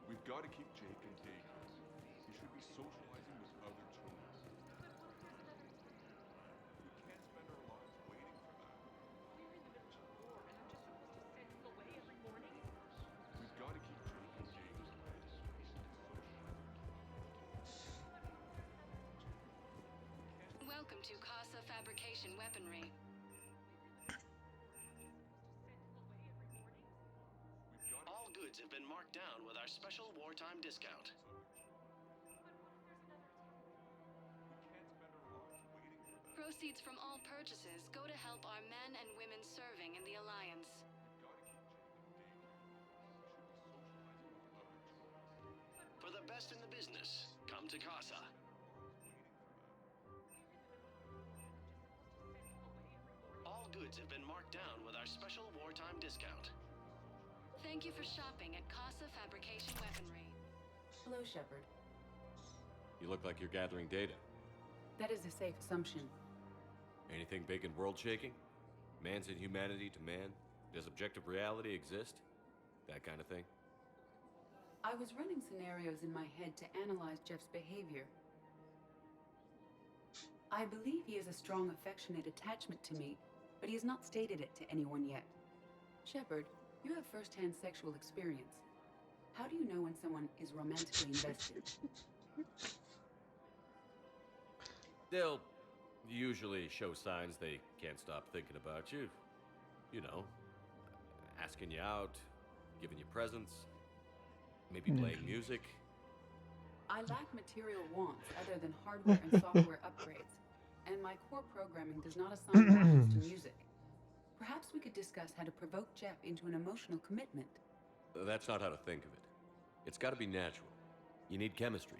We've got to keep Jake and Dave. He should be socializing with other children. We can't spend our lives waiting for that. We're in the middle of a war, and I'm just supposed to send him away every morning? We've got to keep Jake and Dave. Welcome to Casa Fabrication Weaponry. All goods have been marked down with our special wartime discount. Proceeds from all purchases go to help our men and women serving in the Alliance. For the best in the business, come to Casa. All goods have been marked down with our special wartime discount. Thank you for shopping at Casa Fabrication Weaponry. Hello, Shepard. You look like you're gathering data. That is a safe assumption. Anything big and world-shaking? Man's inhumanity to man? Does objective reality exist? That kind of thing? I was running scenarios in my head to analyze Jeff's behavior. I believe he has a strong affectionate attachment to me, but he has not stated it to anyone yet. Shepard, you have first-hand sexual experience. How do you know when someone is romantically invested? They'll usually show signs they can't stop thinking about you. You know, asking you out, giving you presents, maybe playing music. I lack material wants other than hardware and software upgrades, and my core programming does not assign values to music. Perhaps we could discuss how to provoke Jeff into an emotional commitment. That's not how to think of it. It's got to be natural. You need chemistry.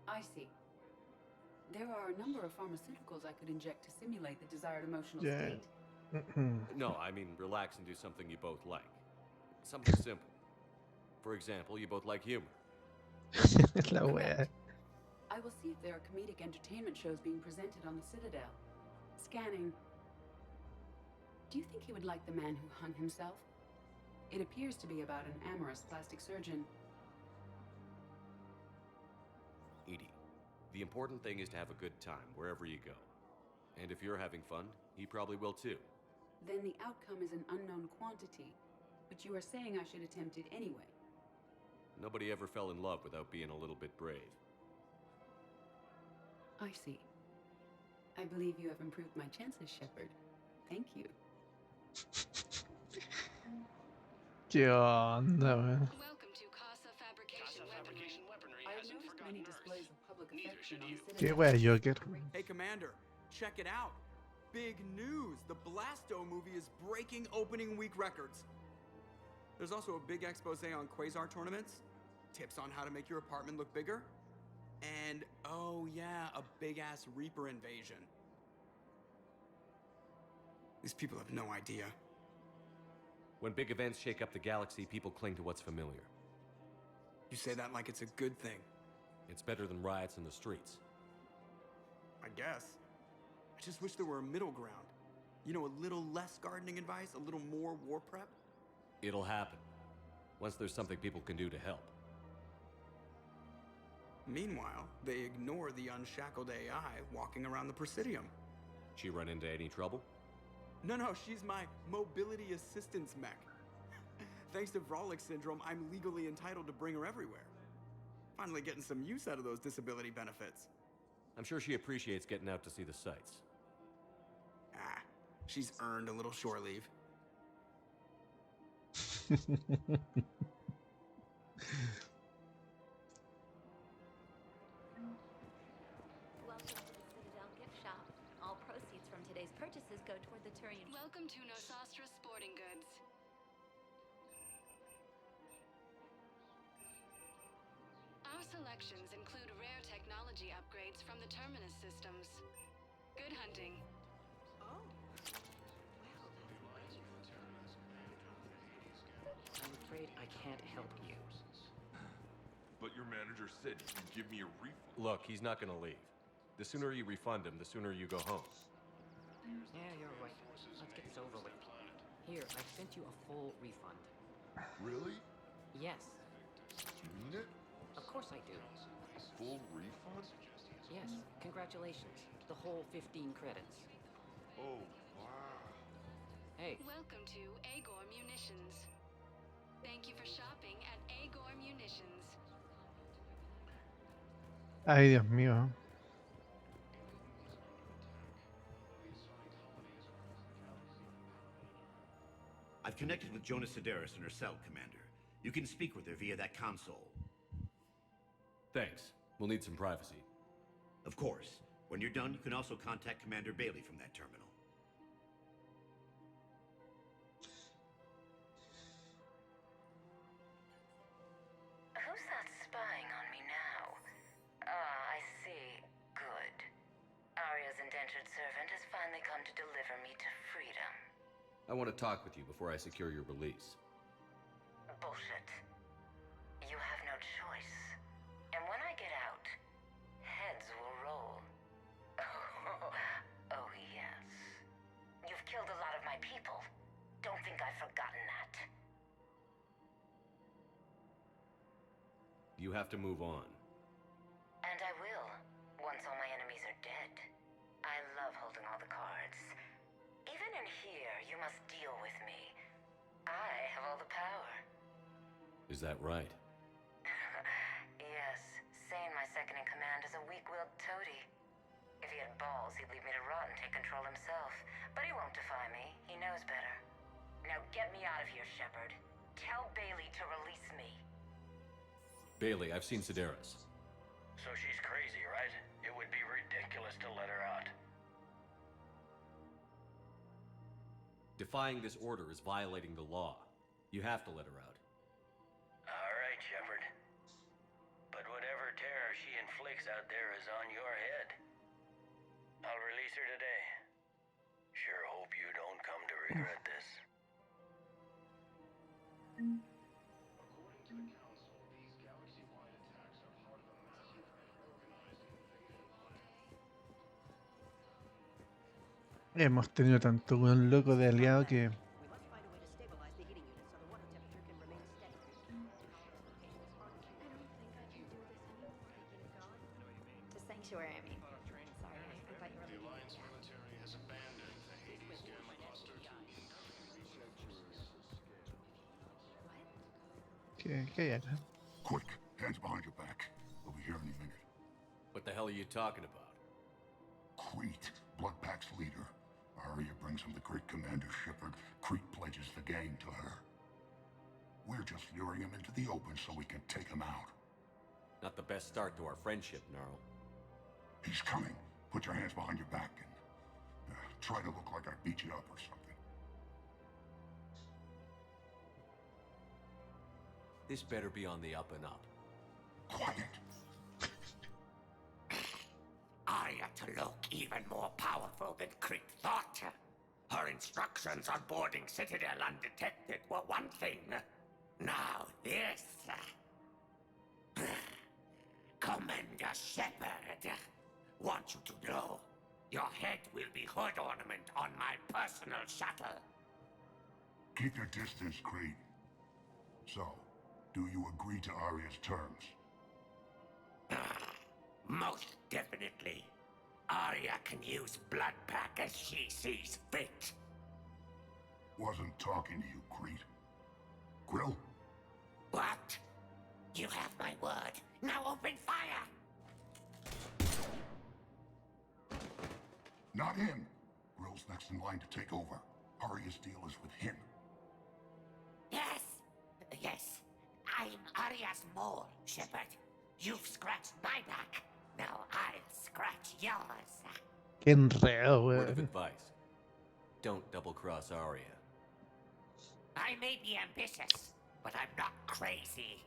I see. There are a number of pharmaceuticals I could inject to simulate the desired emotional state. No, I mean relax and do something you both like. Something simple. For example, you both like humor. La wea. I will see if there are comedic entertainment shows being presented on the Citadel. Scanning. Do you think he would like The Man Who Hung Himself? It appears to be about an amorous plastic surgeon. Edie, the important thing is to have a good time wherever you go. And if you're having fun, he probably will too. Then the outcome is an unknown quantity, but you are saying I should attempt it anyway. Nobody ever fell in love without being a little bit brave. I see. I believe you have improved my chances, Shepard. Thank you. ¿Qué onda, weón? Welcome to Casa Fabrication Weaponry. I have noticed many displays of public affection on the ¿Qué Citadel. wea, Joker? Hey, Commander, check it out. Big news! The Blasto movie is breaking opening week records. There's also a big expose on quasar tournaments, tips on how to make your apartment look bigger, and oh yeah, a big-ass Reaper invasion. These people have no idea. When big events shake up the galaxy, people cling to what's familiar. You say that like it's a good thing. It's better than riots in the streets. I guess. I just wish there were a middle ground. You know, a little less gardening advice, a little more war prep. It'll happen. Once there's something people can do to help. Meanwhile, they ignore the unshackled AI walking around the Presidium. She run into any trouble? No, she's my mobility assistance mech. Thanks to Vrolic syndrome, I'm legally entitled to bring her everywhere. Finally getting some use out of those disability benefits. I'm sure she appreciates getting out to see the sights. Ah, she's earned a little shore leave. Welcome to the Citadel gift shop. All proceeds from today's purchases go toward the Turian. Welcome to Nosastra Sporting Goods. Our selections include rare technology upgrades from the Terminus systems. Good hunting. I'm afraid I can't help you. But your manager said you'd give me a refund. Look, he's not gonna leave. The sooner you refund him, the sooner you go home. Yeah, you're right. Let's get this over with. Here, I sent you a full refund. Really? Yes. You mean it? Of course I do. Full refund? Yes, congratulations. The whole 15 credits. Oh, wow. Hey. Welcome to Agor Munitions. Thank you for shopping at Agor Munitions. Ay, Dios mío. I've connected with Jonas Sedaris in her cell, Commander. You can speak with her via that console. Thanks. We'll need some privacy. Of course. When you're done, you can also contact Commander Bailey from that terminal. Who's that spying on me now? Ah, I see. Good. Arya's indentured servant has finally come to deliver me to freedom. I want to talk with you before I secure your release. Bullshit. You have no choice. And when I get out, heads will roll. Oh, yes. You've killed a lot of my people. Don't think I've forgotten that. You have to move on. And I will, once all my enemies are dead. I love holding all the cards. Even in here, you must deal with me. I have all the power. Is that right? Yes, Sane, my second-in-command, is a weak-willed toady. If he had balls, he'd leave me to rot and take control himself. But he won't defy me. He knows better. Now get me out of here, Shepard. Tell Bailey to release me. Bailey, I've seen Sedaris. So she's crazy, right? It would be ridiculous to let her out. Defying this order is violating the law. You have to let her out. All right, Shepard. But whatever terror she inflicts out there is on your head. I'll release her today. Sure hope you don't come to regret this. Hemos tenido tanto un loco de aliado que... To sanctuary, I mean. Sorry, I thought you were The Alliance military has abandoned the Hades Gamma cluster to ¿Qué hay acá? Quick, hands behind your back. We'll be here any minute. What the hell are you talking about? Crete. Blood Pack's leader. Arya brings him the great Commander Shepard. Crete pledges the gang to her. We're just luring him into the open so we can take him out. Not the best start to our friendship, Gnarl. He's coming. Put your hands behind your back and try to look like I beat you up or something. This better be on the up and up. Quiet. Arya to look even more powerful than Crete thought. Her instructions on boarding Citadel undetected were one thing. Now this. Commander Shepard wants you to know your head will be hood ornament on my personal shuttle. Keep your distance, Crete. So, do you agree to Arya's terms? Most definitely. Arya can use Blood Pack as she sees fit. Wasn't talking to you, Crete. Grill? What? You have my word. Now open fire! Not him. Grill's next in line to take over. Arya's deal is with him. Yes. Yes. I'm Arya's mole, Shepard. You've scratched my back. Now I'll scratch yours. Qué enredo, Word of weón. advice. Don't double-cross Arya. I may be ambitious, but I'm not crazy.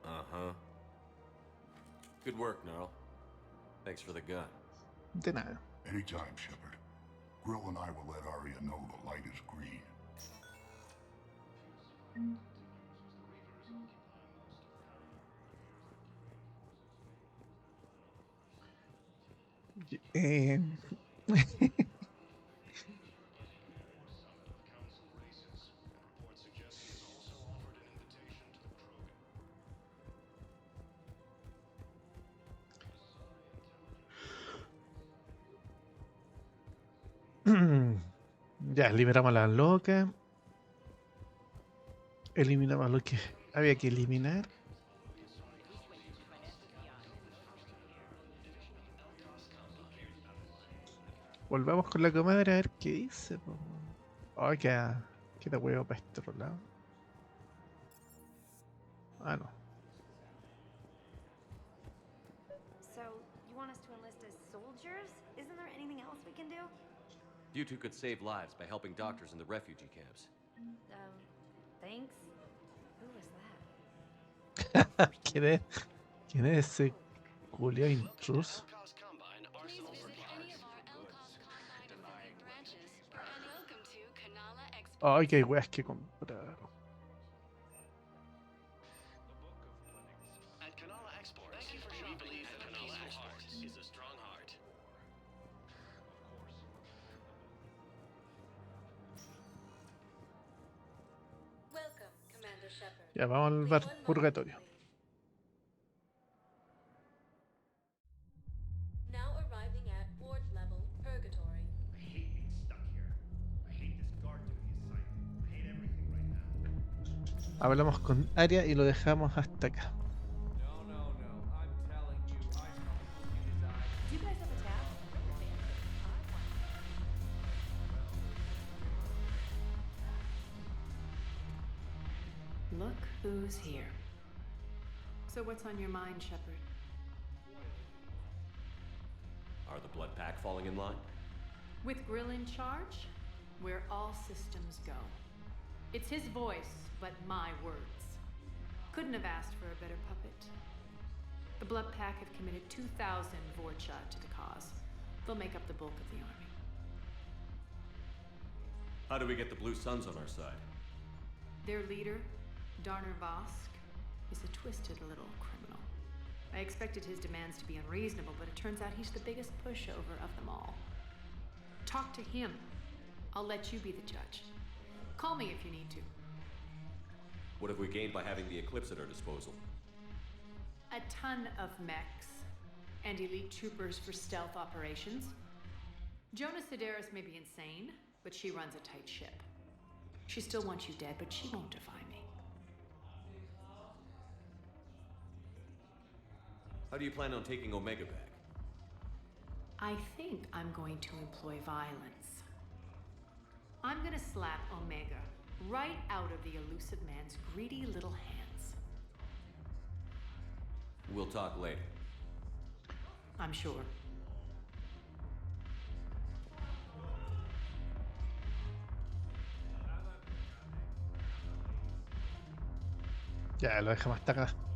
Uh-huh. Good work, Gnarl. Thanks for the gun. De nada. Anytime, Shepard. Grill and I will let Arya know the light is green. Eh, ya, liberamos a las locas. Eliminamos lo que había que eliminar. Volvamos con la comadre a ver qué dice. Po. Ay, queda huevo para este otro lado. Ah, no. So, you want us to enlist as soldiers? Isn't there anything else we can do? You two could save lives by helping doctors in the refugee camps. Thanks. Who was that? ¿Quién es ese Julio intruso? Ay, qué weas que comprar. At Kanala Exports, we believe that a peaceful heart is a strong heart. Welcome, Commander Shepard. Ya, vamos al bar purgatorio. Now arriving at ward level purgatory. I hate being stuck here. I hate this guard duty assignment. I hate everything right now. Hablamos con Arya y lo dejamos hasta acá. Do you guys have a tab? Look who's here. So what's on your mind, Shepard? Are the Blood Pack falling in line? With Grill in charge, where all systems go. It's his voice, but my words. Couldn't have asked for a better puppet. The Blood Pack have committed 2,000 Vorcha to the cause. They'll make up the bulk of the army. How do we get the Blue Suns on our side? Their leader, Darner Vosk, is a twisted little criminal. I expected his demands to be unreasonable, but it turns out he's the biggest pushover of them all. Talk to him. I'll let you be the judge. Call me if you need to. What have we gained by having the Eclipse at our disposal? A ton of mechs and elite troopers for stealth operations. Jonas Sedaris may be insane, but she runs a tight ship. She still wants you dead, but she won't defy me. How do you plan on taking Omega back? I think I'm going to employ violence. I'm gonna slap Omega right out of the elusive man's greedy little hands. We'll talk later. I'm sure. Ya, lo dejamos hasta acá.